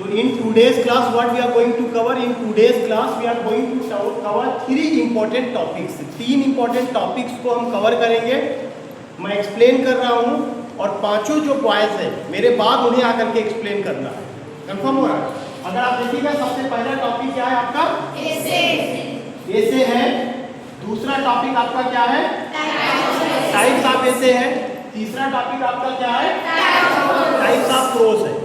So in today's class what we are going to cover? In today's class we are going to cover three important topics. तीन important topics को हम cover करेंगे. मैं explain कर रहा हूँ और पांचों जो boys हैं मेरे बाद उन्हें आकर के explain करना है. Confirm हो रहा है? अगर आप देखिएगा सबसे पहला टॉपिक क्या है आपका? ऐसे है. दूसरा टॉपिक आपका क्या है? टाइप्स ऑफ ऐसे है. तीसरा टॉपिक आपका क्या है? टाइप्स ऑफ प्रोज है.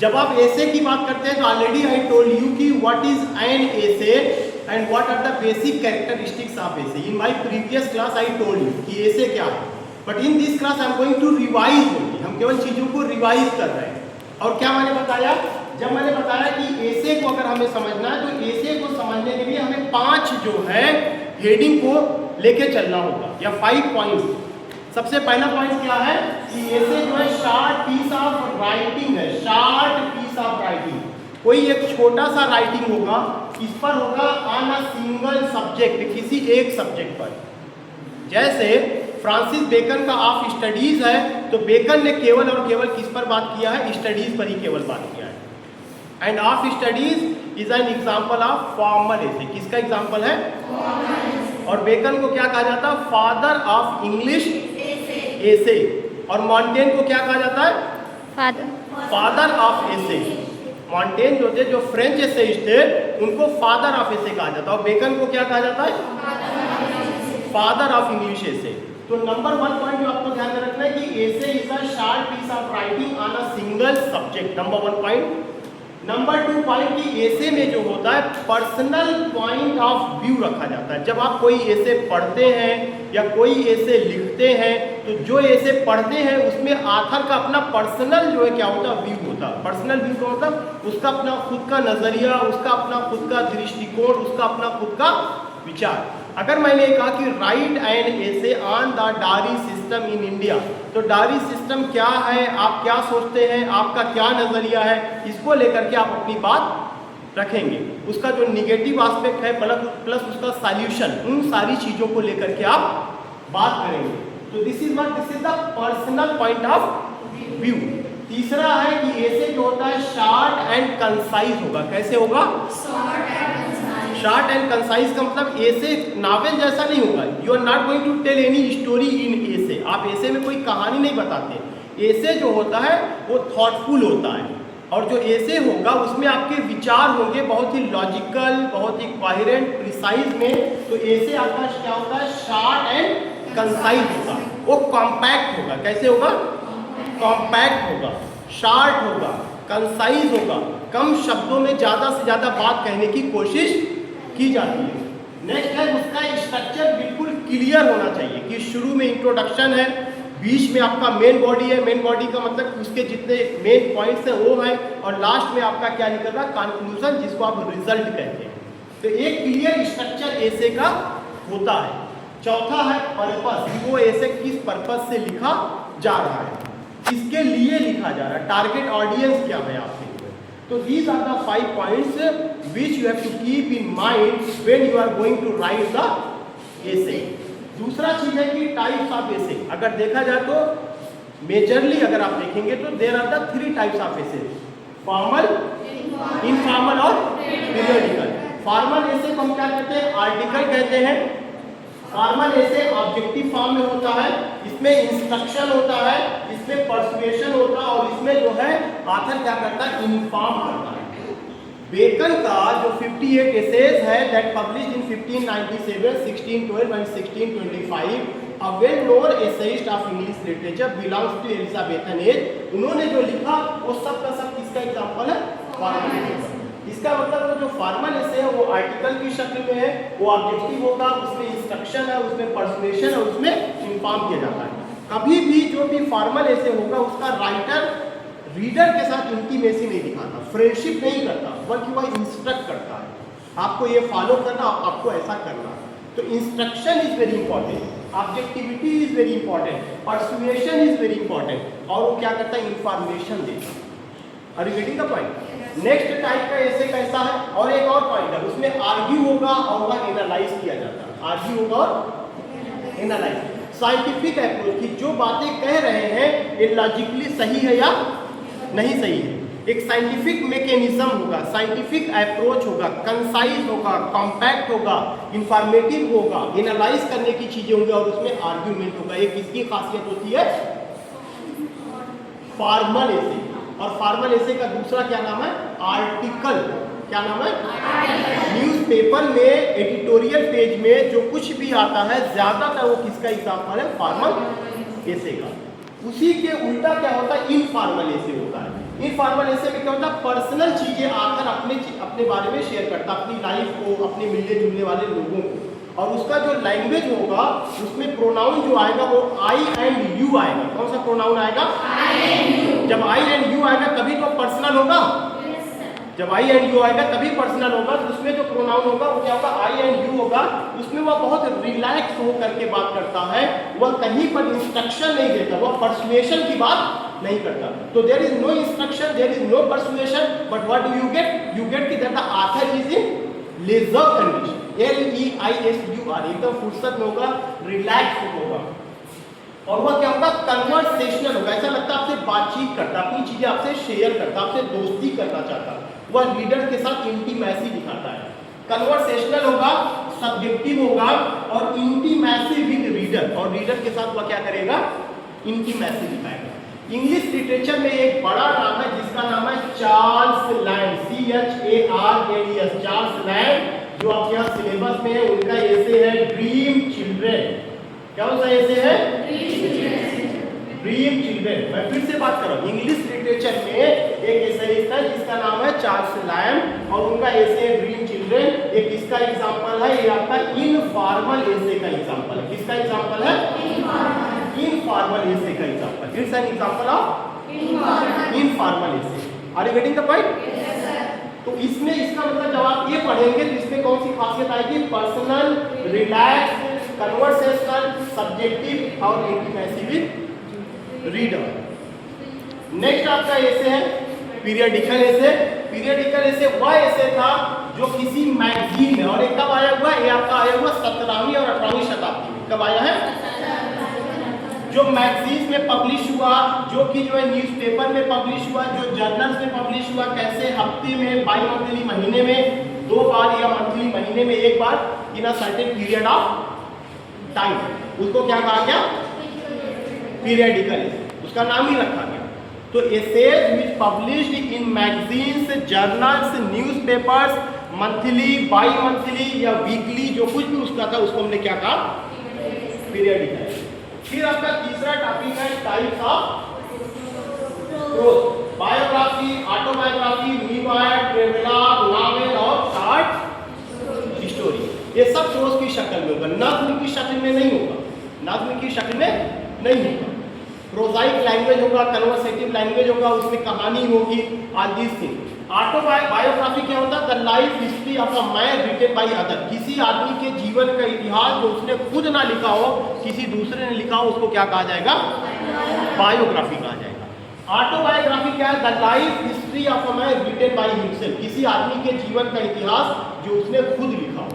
जब आप ऐसे की बात करते हैं तो ऑलरेडी आई टोल्ड यू कि what is an essay and what are the basic characteristics of essay. In my previous class I told you कि ऐसे क्या है. But in this class I am going to revise only. हम केवल चीजों को revise कर रहे हैं. और क्या मैंने बताया? जब मैंने बताया कि ऐसे को अगर हमें समझना है तो ऐसे को समझने के लिए हमें 5 जो है हेडिंग को लेके चलना होगा या 5 पॉइंट्स. सबसे पहला पॉइंट क्या है कि ऐसे जो है शॉर्ट पीस ऑफ राइटिंग है. Short piece of writing. कोई एक छोटा सा राइटिंग होगा, इस पर होगा ऑन अ सिंगल सब्जेक्ट, किसी एक सब्जेक्ट पर. जैसे फ्रांसिस बेकन का ऑफ स्टडीज है तो बेकन ने केवल और केवल किस पर बात किया है? स्टडीज पर ही केवल बात किया है. End of studies is an example of formal ऐसे. किसका एग्जाम्पल है? और बेकन को क्या कहा जाता है? फादर ऑफ इंग्लिश ऐसे. और मॉन्टेन को क्या कहा जाता है? फादर ऑफ ऐसे. मॉन्टेन जो थे, जो फ्रेंच एसेइस्ट थे, उनको फादर ऑफ ऐसे कहा जाता है. और बेकन को क्या कहा जाता है? फादर ऑफ इंग्लिश ऐसे. तो नंबर 1 पॉइंट जो आपको ध्यान में रखना है कि essay is a short piece of writing on a single subject. Number 1 point. Number 2 point की ऐसे में जो होता है पर्सनल पॉइंट ऑफ व्यू रखा जाता है. जब आप कोई ऐसे पढ़ते हैं या कोई ऐसे लिखते हैं तो जो ऐसे पढ़ते हैं उसमें आथर का अपना पर्सनल जो है क्या होता है? व्यू होता है. पर्सनल व्यू का मतलब उसका अपना खुद का नजरिया, उसका अपना खुद का दृष्टिकोण, उसका अपना खुद का विचार. अगर मैंने कहा कि राइट एन ऐसे on the diary system in India, तो डायरी सिस्टम क्या है, आप क्या सोचते हैं, आपका क्या नजरिया है, इसको लेकर के आप अपनी बात रखेंगे. उसका जो निगेटिव एस्पेक्ट है प्लस उसका सॉल्यूशन, उन सारी चीजों को लेकर के आप बात करेंगे. तो this is the personal point of view. तीसरा है कि ऐसे जो होता है शॉर्ट एंड कंसाइज होगा. कैसे होगा? शॉर्ट एंड कंसाइज का मतलब ऐसे नावल जैसा नहीं होगा. You are not going to tell any story in essay. आप ऐसे में कोई कहानी नहीं बताते. ऐसे जो होता है वो थॉटफुल होता है. और जो ऐसे होगा उसमें आपके विचार होंगे बहुत ही लॉजिकल, बहुत ही कोहेरेंट, प्रिसाइज में. तो ऐसे आपका क्या होता है? शॉर्ट एंड कंसाइज होगा. वो कॉम्पैक्ट होगा. कैसे होगा? कॉम्पैक्ट होगा, शॉर्ट होगा, कंसाइज होगा. कम शब्दों में ज़्यादा से ज़्यादा बात कहने की कोशिश की जाती है. नेक्स्ट है उसका स्ट्रक्चर बिल्कुल क्लियर होना चाहिए कि शुरू में इंट्रोडक्शन है, बीच में आपका मेन बॉडी है. मेन बॉडी का मतलब उसके जितने मेन पॉइंट्स हैं वो है, और लास्ट में आपका क्या निकल रहा है? कंक्लूजन, जिसको आप रिजल्ट कहते हैं. तो एक क्लियर स्ट्रक्चर ऐसे का होता है. चौथा है पर्पस. वो ऐसे किस पर्पस से लिखा जा रहा है, किसके लिए लिखा जा रहा है, टारगेट ऑडियंस क्या है आपके. So these are the 5 points which you have to keep in mind when you are going to write the essay. दूसरा चीज है कि टाइप्स ऑफ essay. अगर देखा जाए तो मेजरली अगर आप देखेंगे तो there are the 3 types of essay. Formal, informal और पीरियडिकल. फॉर्मल essay को हम क्या कहते हैं? आर्टिकल कहते हैं. फॉर्मल ऐसे ऑब्जेक्टिव फॉर्म में होता है. इसमें इंस्ट्रक्शन होता है, इसमें पर्सुएशन होता है, और इसमें जो है ऑथर क्या करता है? इन्फॉर्म करता है. बेकन का जो 58 एसेज है that published in 1597, 1612 and 1625, a well known essayist of English literature belongs to Elizabethan age. उन्होंने जो लिखा वो सब का सब किसका एग्जांपल है? फॉर्मल. इसका मतलब वो जो फॉर्मल ऐसे है वो आर्टिकल की शक्ल में है, वो ऑब्जेक्टिव होगा, उसमें इंस्ट्रक्शन है, उसमें पर्सुएशन है, उसमें इन्फॉर्म किया जाता है. कभी भी जो भी फॉर्मल ऐसे होगा उसका राइटर रीडर के साथ इंटीमेसी नहीं दिखाता, फ्रेंडशिप नहीं करता, बल्कि वह इंस्ट्रक्ट करता है. आपको ये फॉलो करना, आपको ऐसा करना. तो instruction is very important, objectivity is very important, persuasion is very important. और वो क्या करता है? इंफॉर्मेशन देता. Are you getting the point? Next type का ऐसे कैसा है? और एक और पॉइंट है, उसमें आर्ग्यू होगा और वह एनालाइज किया जाता है. आर्ग्यू होगा और एनालाइज. साइंटिफिक अप्रोच की जो बातें कह रहे हैं ये लॉजिकली सही है या नहीं सही है. एक साइंटिफिक मैकेनिज्म होगा, साइंटिफिक अप्रोच होगा, कंसाइज होगा, कॉम्पैक्ट होगा, इंफॉर्मेटिव होगा, एनालाइज करने की चीजें होंगी और उसमें आर्ग्यूमेंट होगा। एक इसकी खासियत होती है फॉर्मल एसे, और फॉर्मल एसे का दूसरा क्या नाम है? आर्टिकल। क्या नाम है? न्यूज़पेपर में एडिटोरियल पेज में जो कुछ भी आता है ज्यादातर वो किसका एग्जाम्पल है? फॉर्मल एसे का। उसी के उल्टा क्या होता है? इनफॉर्मल एसे होता है। इनफॉर्मल एसे में क्या होता है? पर्सनल चीजें आकर अपने बारे में शेयर करता, अपनी लाइफ को, अपने मिलने जुलने वाले लोगों को, और उसका जो लैंग्वेज होगा उसमें प्रोनाउन जो आएगा वो आई एंड यू आएगा। कौन सा प्रोनाउन आएगा? जब आई एंड यू आएगा तभी तो पर्सनल होगा। जब आई एंड यू आएगा तभी पर्सनल होगा। तो उसमें जो प्रोनाउन होगा वो क्या होगा? आई एंड यू होगा। उसमें वह बहुत रिलैक्स हो करके बात करता है, वह कहीं पर इंस्ट्रक्शन नहीं देता, वह पर्सुएशन की बात नहीं करता। तो there is no instruction, there is no persuasion, but what do you get? You get कि that the author is in leisure condition, LEISUR, एकदम फुर्सत में होगा, रिलैक्स होगा। और वह क्या होगा? कन्वर्सेशनल होगा। ऐसा लगता है आपसे बातचीत करता, अपनी चीजें आपसे शेयर करता, आपसे दोस्ती करना चाहता, वह रीडर के साथ इंटीमेसी दिखाता है। कन्वर्सेशनल होगा, सब्जेक्टिव होगा और इंटीमेसी विद रीडर, और रीडर के साथ वह क्या करेगा? इंटीमेसी दिखाएगा। इंग्लिश लिटरेचर में एक बड़ा नाम है जिसका नाम है Charles land, CHARLES, Charles land, जो आपके यहाँ सिलेबस में है। उनका ऐसे है ड्रीम चिल्ड्रेन। क्या सा ऐसे है? Dream children. मैं फिर से बात कर रहा हूँ, इंग्लिश लिटरेचर में एक एसेइस्ट है जिसका नाम है चार्ल्स लैंड, और उनका ऐसे है ड्रीम चिल्ड्रेन। एक इसका एग्जांपल है, ये आपका इनफॉर्मल ऐसे का एग्जांपल है। किसका एग्जांपल है? इनफॉर्मल ऐसे का example. It's an example of informal essay. Are you getting the point? तो इसमें इसका मतलब जब आप ये पढ़ेंगे तो इसमें कौन सी खासियत आएगी? पर्सनल, रिलैक्स, कन्वर्सेशनल, सब्जेक्टिव और इंटीमेसी विद रीडर। नेक्स्ट आपका ऐसे है पीरियडिकल ऐसे। पीरियडिकल ऐसे वह ऐसे था जो किसी मैगजीन में, और एक कब आया हुआ? ये आपका आया हुआ 17वीं और 18वीं शताब्दी में। कब आया है? जो मैगजीन्स में पब्लिश हुआ, जो कि जो है न्यूज़पेपर में पब्लिश हुआ, जो जर्नल्स में पब्लिश हुआ। कैसे? हफ्ते में, बाई मंथली, महीने में 2 बार या मंथली महीने में 1 बार, in a certain period of time. उसको क्या कहा गया? पीरियडिकल, उसका नाम ही रखा गया। तो essays which published in magazines, journals, newspapers, monthly, bimonthly या वीकली, जो कुछ भी उसका था उसको हमने क्या कहा? पीरियडिकल। फिर आपका तीसरा टॉपिक है types of prose. Biography, autobiography, memoir, travelogue, novel और शॉर्ट स्टोरी। ये सब प्रोज की शक्ल में होगा, नज्म की शक्ल में नहीं होगा। नज्म की शक्ल में नहीं होगा। प्रोजाइक लैंग्वेज होगा, कन्वर्सेटिव लैंग्वेज होगा, उसमें कहानी होगी, ऑल दिस थिंग। ऑटोबायोग्राफी क्या होता है? The life history of a man written by other. किसी आदमी के जीवन का इतिहास जो उसने खुद ना लिखा हो, किसी दूसरे ने लिखा हो, उसको क्या कहा जाएगा? बायोग्राफी कहा जाएगा। ऑटोबायोग्राफी क्या है? The life history of a man written by himself. किसी आदमी के जीवन का इतिहास जो उसने खुद लिखा हो।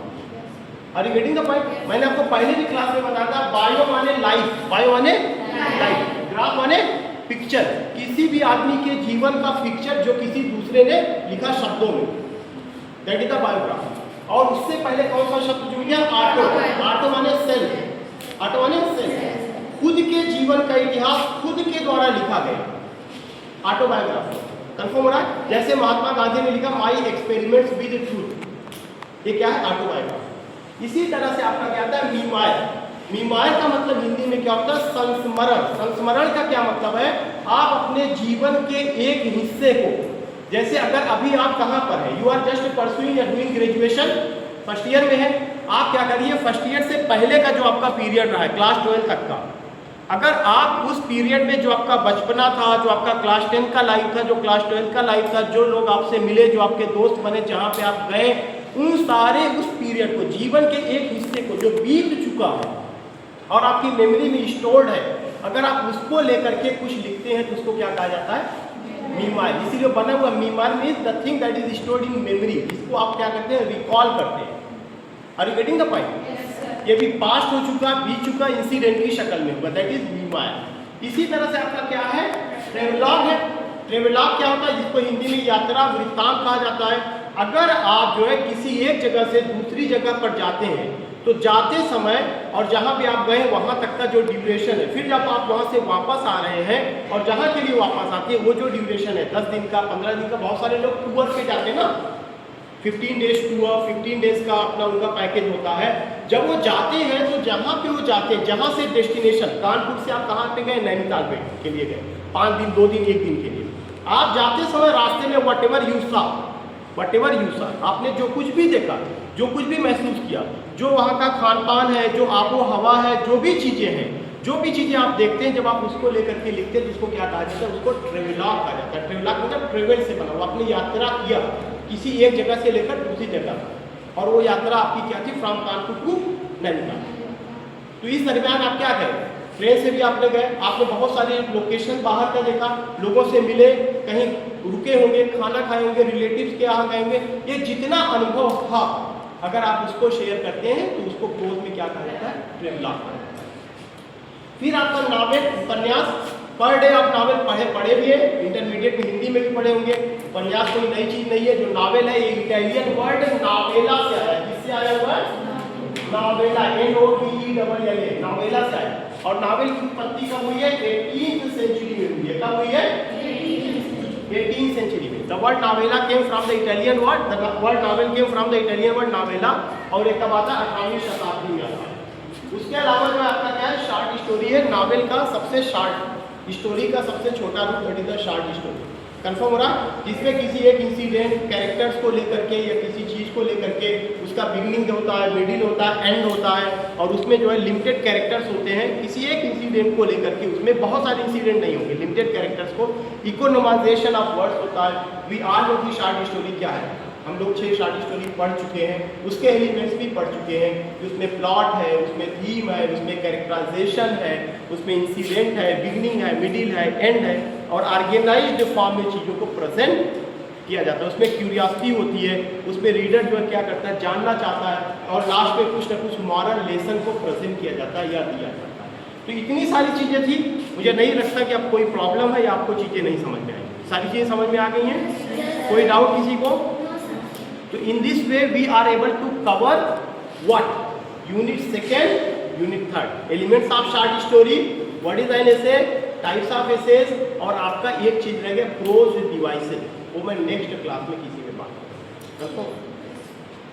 Are you getting the point? मैंने आपको पहले भी क्लास में बताया था, बायो माने लाइफ, बायो माने लाइफ, ग्राफ माने पिक्चर। किसी भी आदमी के जीवन का पिक्चर जो किसी दूसरे ने लिखा शब्दों में, दैट इज द बायोग्राफी। और उससे पहले कौन सा शब्द जुड़ गया? ऑटो। ऑटो माने सेल्फ, ऑटो माने सेल्फ, खुद के जीवन का इतिहास खुद के द्वारा लिखा गया, ऑटोबायोग्राफी। कंफर्म हो रहा है? जैसे महात्मा गांधी ने लिखा माई एक्सपेरिमेंट्स विद ट्रूथ, ये क्या है? ऑटोबायोग्राफी। इसी तरह से आपका क्या आता है? मीमायर। मीमायर का मतलब हिंदी में क्या होता है? संस्मरण। संस्मरण का क्या मतलब है? आप अपने जीवन के एक हिस्से को, जैसे अगर अभी आप कहाँ पर है, यू आर जस्ट परसुइंग या डूइंग ग्रेजुएशन, फर्स्ट ईयर में है, आप क्या करिए, फर्स्ट ईयर से पहले का जो आपका पीरियड रहा है क्लास 12 तक का, अगर आप उस पीरियड में जो आपका बचपना था, जो आपका क्लास 10 का लाइफ था, जो क्लास 12 का लाइफ था, जो लोग आपसे मिले, जो आपके दोस्त बने, जहाँ पे आप गए, उन सारे उस पीरियड को, जीवन के एक हिस्से को जो बीत चुका है और आपकी मेमोरी में स्टोर्ड है, अगर आप उसको लेकर के कुछ लिखते हैं तो उसको क्या कहा जाता है? मीमायर। इसीलिए बना हुआ memoir means the thing that is stored in memory. इसको आप क्या करते हैं? रिकॉल करते हैं। Are you getting the point? ये भी पास्ट हो चुका, बीत चुका, इंसिडेंट की शक्ल में होगा, दैट इज मीमायर। इसी तरह से आपका क्या है? ट्रेवलॉग है। ट्रेवलॉग क्या होता है, जिसको हिंदी में यात्रा वृत्तांत कहा जाता है। अगर आप जो है किसी एक जगह से दूसरी जगह पर जाते हैं तो जाते समय और जहाँ भी आप गए वहाँ तक का जो ड्यूरेशन है, फिर जब आप वहाँ से वापस आ रहे हैं और जहाँ के लिए वापस आते हैं वो जो ड्यूरेशन है 10 दिन का, 15 दिन का, बहुत सारे लोग टूर पे जाते हैं ना, 15 डेज टूर, 15 डेज का अपना उनका पैकेज होता है। जब वो जाते हैं तो जहाँ पे वो जाते हैं, जहाँ से डेस्टिनेशन, कानपुर से आप कहाँ पे गए, नैनीताल के लिए गए, 5 दिन, 2 दिन, 1 दिन के लिए। आप जाते समय रास्ते में वट एवर यू सा, आपने जो कुछ भी देखा, जो कुछ भी महसूस किया, जो वहाँ का खान पान है, जो आबो हवा है, जो भी चीज़ें हैं, जो भी चीज़ें आप देखते हैं, जब आप उसको लेकर के लिखते हैं तो उसको क्या कहा जाता है, उसको ट्रेवलॉग कहा जाता है। ट्रेवलॉग मतलब ट्रेवल से बना हुआ, आपने यात्रा किया किसी एक जगह से लेकर दूसरी जगह, और वो यात्रा आपकी क्या थी, फ्रॉम कानपुर टू नैनीताल। तो इस दरमियान आप क्या करें, ट्रेन से भी आपने गए, आपने बहुत सारे लोकेशन बाहर का देखा, लोगों से मिले, कहीं रुके होंगे, खाना खाए होंगे, रिलेटिव्स के यहाँ गए होंगे, ये जितना अनुभव था अगर आप उसको शेयर करते हैं तो उसको क्लोज में क्या कहा जाता है, ट्रेवलॉग। फिर आपका नावल, उपन्यास, पर डे आप नावल पढ़े भी है, इंटरमीडिएट में हिंदी में भी पढ़े होंगे। उपन्यास कोई नई चीज नहीं है, जो नावल है ये इटालियन वर्ड नावेला से आया है। किससे आया हुआ है, नावेला, NOVELLA, नावेला से आया। और नावल की उत्पत्ति कब हुई है, 18th सेंचुरी में हुई है। कब हुई है, 18th सेंचुरी में। The word novella came from the Italian word, the word novel came from the Italian word novella, और एक कब आता है, 18वीं शताब्दी में आता है। उसके अलावा जो आपका क्या है, शॉर्ट स्टोरी है, नावल का सबसे शॉर्ट स्टोरी का सबसे छोटा रूप, that is the short story. Confirm हो रहा, जिसमें किसी एक इंसिडेंट, कैरेक्टर्स को लेकर के या किसी चीज़ को लेकर के उसका बिगिनिंग होता है, मिडिल होता है, एंड होता है, और उसमें जो है लिमिटेड कैरेक्टर्स होते हैं। किसी एक इंसिडेंट को लेकर के, उसमें बहुत सारे इंसिडेंट नहीं होंगे, लिमिटेड कैरेक्टर्स को इकोनोमाइजेशन ऑफ वर्ड्स होता है। वी आल नो की शॉर्ट स्टोरी क्या है, हम लोग 6 शॉर्ट स्टोरी पढ़ चुके हैं, उसके एलिमेंट्स भी पढ़ चुके हैं। उसमें प्लॉट है, उसमें थीम है, उसमें कैरेक्टराइजेशन है, उसमें इंसिडेंट है, बिगिनिंग है, मिडिल है, एंड है, और ऑर्गेनाइज्ड फॉर्म में चीज़ों को प्रेजेंट किया जाता है। उसमें क्यूरियोसिटी होती है, उसमें रीडर जो है क्या करता है, जानना चाहता है, और लास्ट में कुछ ना कुछ मॉरल लेसन को प्रेजेंट किया जाता है या दिया जाता है। तो इतनी सारी चीज़ें थी, मुझे नहीं लगता कि अब कोई प्रॉब्लम है या आपको चीज़ें नहीं समझ में आई। सारी चीज़ें समझ में आ गई हैं, कोई डाउट किसी को? तो in this way we are able to cover what, unit 2, unit 3, elements of short story, what is an essay, types of essays, और आपका एक चीज रह गया, prose devices, वो मैं नेक्स्ट क्लास में किसी में बात करूँगा।